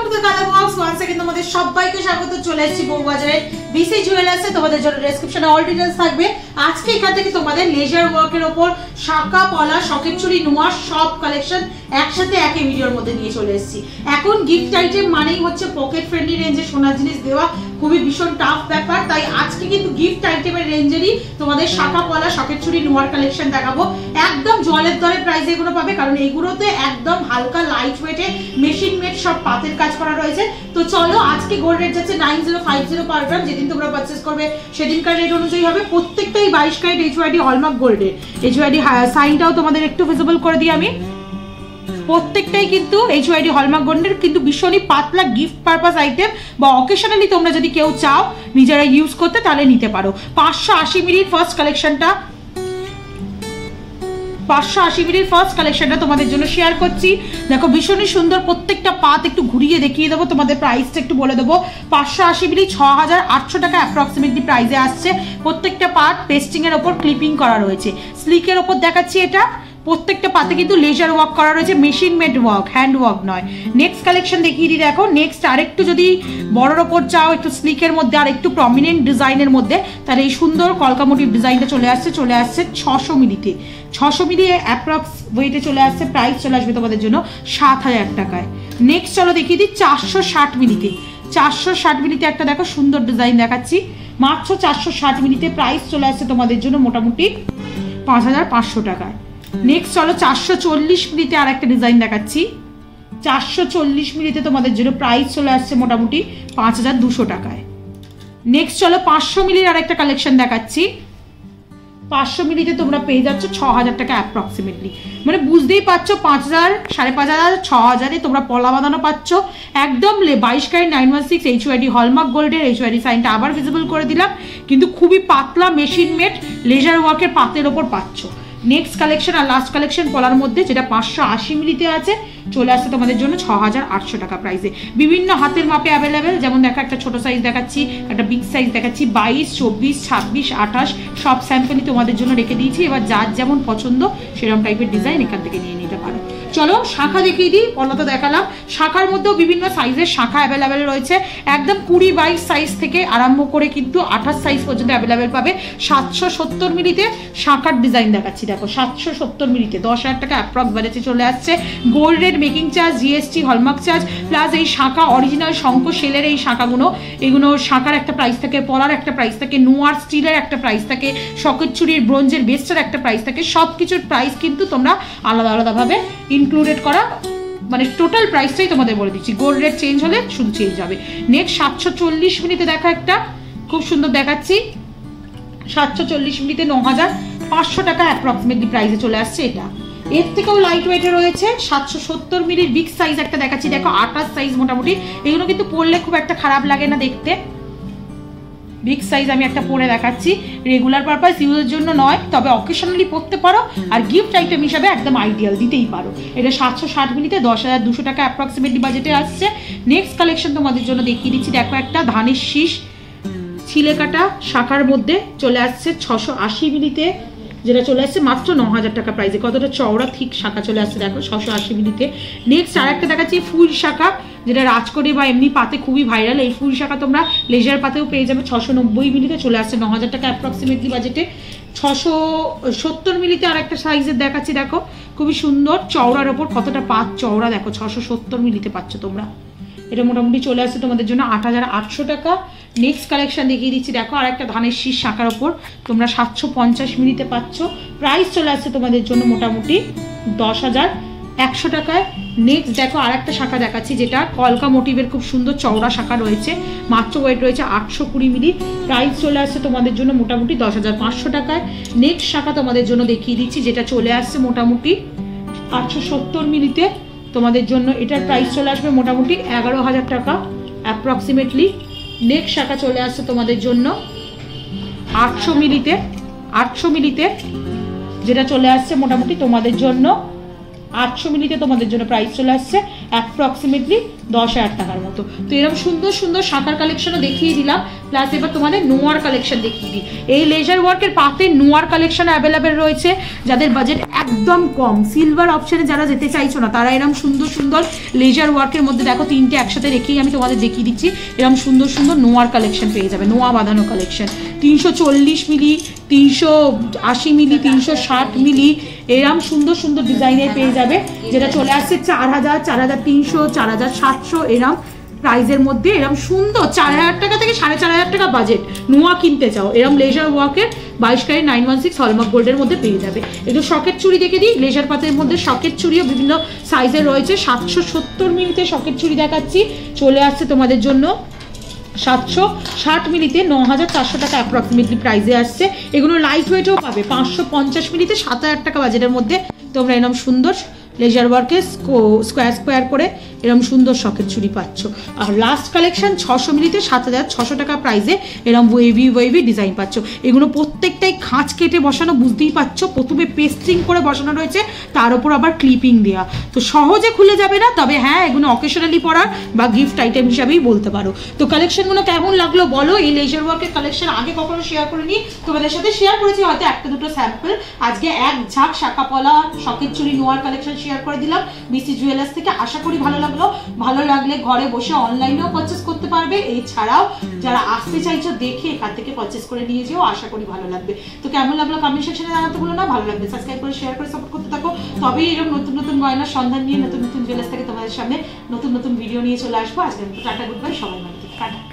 Welcome to the colour box. Once again তোমাদের সবাইকে স্বাগত। চলে এসেছি বউবাজারের বিসি জুয়েলার্সে। তোমাদের জন্য ডেসক্রিপশনে অল ডিটেইলস থাকবে। আজকে এখান থেকে তোমাদের লেজার ওয়ার্কের উপর শাকা পলা শকের চুড়ি নোয়া সব কালেকশন একসাথে একই ভিডিওর মধ্যে নিয়ে চলে এসেছি। এখন গিফট আইটেম মানেই হচ্ছে পকেট ফ্রেন্ডলি রেঞ্জে সোনার জিনিস দেওয়া খুবই ভীষণ টাফ ব্যাপার। তাই আজকে কিন্তু গিফট আইটেমের রেঞ্জেরই তোমাদের শাকা পলা শকের চুড়ি নোয়ার কালেকশন দেখাবো। একদম জলের দরে প্রাইসে এগুলো পাবে, কারণ এইগুলোতে একদম হালকা লাইট ওয়েটে মেশিন মেড সব পাতের কাজ করা রয়েছে। তো চলো, আজকে গোল্ড রেট যাচ্ছে 9050 পার গ্রাম। যেদিন তোমরা পারচেজ করবে সেদিনকার রেট অনুযায়ী হবে। প্রত্যেকটাই 22 ক্যারেট এইচওআইডি হলমার্ক গোল্ডের। এইচওআইডি সাইনটাও তোমাদের একটু ভিজিবল করে দিই আমি। প্রত্যেকটাই কিন্তু এইচওআইডি হলমার্ক গোল্ডের, কিন্তু ভীষণই পাতলা গিফট পারপাস আইটেম বা অকেশনালি তোমরা যদি কেউ চাও নিজেরা ইউজ করতে তাহলে নিতে পারো। 580 মিলির ফার্স্ট কালেকশনটা 580 মিলির ফার্স্ট কালেকশনটা তোমাদের জন্য শেয়ার করছি। দেখো ভীষণই সুন্দর, প্রত্যেকটা পাত একটু ঘুরিয়ে দেখিয়ে দেবো, তোমাদের প্রাইসটা একটু বলে দেবো। 580 মিলি 6800 টাকা অ্যাপ্রক্সিমেটলি প্রাইসে আসছে। প্রত্যেকটা পাত পেস্টিং এর ওপর ক্লিপিং করা রয়েছে, স্লিকের ওপর দেখাচ্ছি। এটা প্রত্যেকটা পাতে কিন্তু লেজার ওয়ার্ক করা রয়েছে, machine made work, hand work নয়। নেক্সট কালেকশন দেখিয়ে দিই। দেখো নেক্সট আরেকটু যদি বড়োর ওপর চাও, একটু স্লিকের মধ্যে আর একটু প্রমিনেন্ট ডিজাইনের মধ্যে, তাহলে এই সুন্দর কলকা মোটিভ ডিজাইনটা চলে আসছে 600 মিলিতে। 600 মিলি অ্যাপ্রক্স ওয়েটে চলে আসছে। প্রাইস চলে আসবে তোমাদের জন্য 7000 টাকায়। নেক্সট চলো দেখিয়ে দিই 460 মিলিতে। 460 মিলিতে একটা দেখো সুন্দর ডিজাইন দেখাচ্ছি, মাত্র 460 মিলিতে। প্রাইস চলে আসছে তোমাদের জন্য মোটামুটি 5500 টাকায়। নেক্সট চলো 440 মিলিতে আর একটা ডিজাইন দেখাচ্ছি। 440 মিলিতে তোমাদের জন্য প্রাইস চলে আসছে মোটামুটি 5200 টাকায়। নেক্সট চলো 500 মিলির আর একটা কালেকশন দেখাচ্ছি। 500 মিলিতে তোমরা পেয়ে যাচ্ছ 6000 টাকা অ্যাপ্রক্সিমেটলি। মানে বুঝতেই পারছো 5000, 5500, 6000-এ তোমরা পলা বাঁধানো পাচ্ছ। একদম 22 ক্যারেট 916 এইচওআইডি হলমার্ক গোল্ডের। এইচওআইডি সাইনটা আবার ভিজিবল করে দিলাম, কিন্তু খুবই পাতলা মেশিন মেড লেজার ওয়ার্কের পাতের ওপর পাচ্ছ। নেক্সট কালেকশন আর লাস্ট কালেকশন পলার মধ্যে, যেটা 580 মিলিতে আছে, চলে আসছে তোমাদের জন্য 6800 টাকা প্রাইসে। বিভিন্ন হাতের মাপে অ্যাভেলেবেল, যেমন দেখো একটা ছোট সাইজ দেখাচ্ছি, একটা বিগ সাইজ দেখাচ্ছি। 22, 24, 26, 28 সব স্যাম্পলই তোমাদের জন্য রেখে দিয়েছি। এবার যার যেমন পছন্দ সেরকম টাইপের ডিজাইন এখান থেকে নিয়ে নিতে পারো। চলো শাখা দেখিয়ে দিই। পলা তো দেখালাম, শাখার মধ্যেও বিভিন্ন সাইজের শাখা অ্যাভেলেবেল রয়েছে। একদম 20-22 সাইজ থেকে আরম্ভ করে কিন্তু 28 সাইজ পর্যন্ত অ্যাভেলেবেল পাবে। 770 মিলিতে শাখার ডিজাইন দেখাচ্ছি। দেখো 770 মিলিতে 10,000 টাকা অ্যাপ্রক্স বাজেটে চলে আসছে। Gold rate, making charge, GST, hallmark charge plus এই শাখা অরিজিনাল শঙ্খ সেলের এই শাখাগুলো, এগুলো শাখার একটা প্রাইস থাকে, পলার একটা প্রাইস থাকে, নোয়ার স্টিলের একটা প্রাইস থাকে, শকের চুরির ব্রোঞ্জের বেস্টের একটা প্রাইস থাকে। সব কিছুর প্রাইস কিন্তু তোমরা আলাদা আলাদাভাবে ইনক্লুডেড করা, মানে টোটাল প্রাইসটাই তোমাদের বলে দিচ্ছি। গোল্ড রেট চেঞ্জ হলে শুধু চেঞ্জ হবে। নেক্সট 740 মিনিটে দেখা একটা খুব সুন্দর দেখাচ্ছি। 740 মিনিটে 9500 টাকা অ্যাপ্রক্সিমেটলি প্রাইসে চলে আসছে। এটা এর থেকেও লাইট ওয়েটে রয়েছে। 770 মিলির বিগ সাইজ একটা দেখাচ্ছি। দেখো 28 সাইজ মোটামুটি। এগুলো কিন্তু পরলে খুব একটা খারাপ লাগে না দেখতে। বিগ সাইজ আমি একটা পরে দেখাচ্ছি, রেগুলার পারপাস ইউজের জন্য নয়, তবে অকেশনালি পরতে পারো আর গিফট আইটেম হিসাবে একদম আইডিয়াল, দিতেই পারো। এটা 760 মিলিতে 10,200 টাকা অ্যাপ্রক্সিমেটলি বাজেটে আসছে। নেক্সট কালেকশন তোমাদের জন্য দেখিয়ে দিচ্ছি। দেখো একটা ধানের শীষ ছিলে কাটা শাখার মধ্যে চলে আসছে 680 মিলিতে, যেটা চলে আসছে মাত্র 9000 টাকা প্রাইসে। কতটা চওড়া ঠিক শাখা চলে আসছে দেখো 680 মিলিতে। নেক্সট আর একটা দেখাচ্ছি ফুল শাখা, যেটা রাজকোটে বা এমনি পাতে খুবই ভাইরাল। এই ফুল শাখা তোমরা লেজার পাতেও পেয়ে যাবে। 690 মিলিতে চলে আসছে 9000 টাকা অ্যাপ্রক্সিমেটলি বাজেটে। 670 মিলিতে আর একটা সাইজের দেখাচ্ছি। দেখো খুবই সুন্দর চওড়ার ওপর, কতটা পাত চওড়া দেখো। 670 মিলিতে পাচ্ছ তোমরা। এটা মোটামুটি চলে আসছে তোমাদের জন্য 8800 টাকা। নেক্সট কালেকশন দেখিয়ে দিচ্ছি। দেখো আর একটা ধানের শীষ শাখার ওপর তোমরা 750 মিলিতে পাচ্ছ। প্রাইস চলে আসছে তোমাদের জন্য মোটামুটি 10,100 টাকায়। নেক্সট দেখো আর একটা শাখা দেখাচ্ছি, যেটা কলকা মোটিভের খুব সুন্দর চওড়া শাখা রয়েছে। মাত্র ওয়েট রয়েছে 820 মিলি। প্রাইস চলে আসছে তোমাদের জন্য মোটামুটি 10,500 টাকায়। নেক্সট শাখা তোমাদের জন্য দেখিয়ে দিচ্ছি, যেটা চলে আসছে মোটামুটি 870 মিলিতে তোমাদের জন্য। এটার প্রাইস চলে আসবে মোটামুটি 11,000 টাকা অ্যাপ্রক্সিমেটলি। নেক্সট শাখা চলে আসছে তোমাদের জন্য 800 মিলিতে, যেটা চলে আসছে মোটামুটি তোমাদের জন্য 800 মিলিতে তোমাদের জন্য প্রাইস চলে আসছে অ্যাপ্রক্সিমেটলি 10,000 টাকার মতো। তো এরকম সুন্দর সুন্দর শাখার কালেকশনও দেখিয়ে দিলাম, প্লাস এবার তোমাদের নোয়ার কালেকশন দেখিয়ে দিই। এই লেজার ওয়ার্কের পাতে নোয়ার কালেকশন অ্যাভেলেবেল রয়েছে। যাদের বাজেট একদম কম, সিলভার অপশনে যারা যেতে চাইছো না, তারা এরকম সুন্দর সুন্দর লেজার ওয়ার্কের মধ্যে দেখো তিনটে একসাথে রেখেই আমি তোমাদের দেখিয়ে দিচ্ছি। এরকম সুন্দর সুন্দর নোয়ার কালেকশন পেয়ে যাবে, নোয়া বাঁধানো কালেকশন 340 মিলি, 380 মিলি, 360 মিলি, এরম সুন্দর সুন্দর ডিজাইনের পেয়ে যাবে, যেটা চলে আসছে 4,000, 4,300, 4,700 এরম প্রাইজের মধ্যে। এরম সুন্দর 4,000 টাকা থেকে 4,500 টাকা বাজেট নোয়া কিনতে চাও, এরম লেজার ওয়ার্কের 22 ক্যারেট 916 হলমার্ক গোল্ডের মধ্যে পেয়ে যাবে। একটু শকেট চুড়ি দেখে দিই, লেজার পাতের মধ্যে শকেট চুড়িও বিভিন্ন সাইজের রয়েছে। 770 মিলিতে শকেট চুড়ি দেখাচ্ছি, চলে আসছে তোমাদের জন্য 760 মিলিতে 9,400 টাকা অ্যাপ্রক্সিমেটলি প্রাইসে আসছে। এগুলো লাইট ওয়েটও পাবে, 550 মিলিতে 7,000 টাকা বাজেটের মধ্যে তোমরা এরকম সুন্দর লেজার ওয়ার্কে স্কোয়ার স্কোয়ার করে এরকম সুন্দর শকের চুড়ি পাচ্ছ। আর লাস্ট কালেকশন 600 মিলিতে 7,600 টাকা প্রাইসে এরকম ওয়েভি ডিজাইন পাচ্ছ। এগুলো প্রত্যেকটাই খাঁচ কেটে বসানো, বুঝতেই পারছো, প্রথমে পেস্টিং করে বসানো রয়েছে, তার উপর আবার ক্লিপিং দেওয়া, তো সহজে খুলে যাবে না। তবে হ্যাঁ, এগুলো অকেশনালি পরার বা গিফট আইটেম হিসাবেই বলতে পারো। তো কালেকশনগুলো কেমন লাগলো বলো। এই লেজার ওয়ার্কের কালেকশন আগে কখনো শেয়ার করিনি, তোমাদের সাথে শেয়ার করেছি হয়তো একটা দুটো স্যাম্পল। আজকে এক ঝাঁক শাঁকাপলা শকের চুড়ি নোয়ার কালেকশন শেয়ার করে দিলাম বিসি জুয়েলার্স থেকে। আশা করি ভালো লাগলো। ভালো লাগলে ঘরে বসে অনলাইনেও পারচেস করতে পারবে, এছাড়াও যারা আসতে চাইছো দেখে এখান থেকে পারচেস করে নিয়ে যেও, আশা করি ভালো লাগবে। তো কেমন লাগলো কমেন্ট সেকশনে জানাতে ভুলো না। ভালো লাগবে সাবস্ক্রাইব করে শেয়ার করে সাপোর্ট করতে থাকো, তবেই এরকম নতুন নতুন গয়নার সন্ধান নিয়ে নতুন নতুন জুয়েলার্স থেকে তোমাদের সামনে নতুন নতুন ভিডিও নিয়ে চলে আসবো। আজকের মতো টাটা, গুড বাই, সবাই ভালো থেকো, টাটা।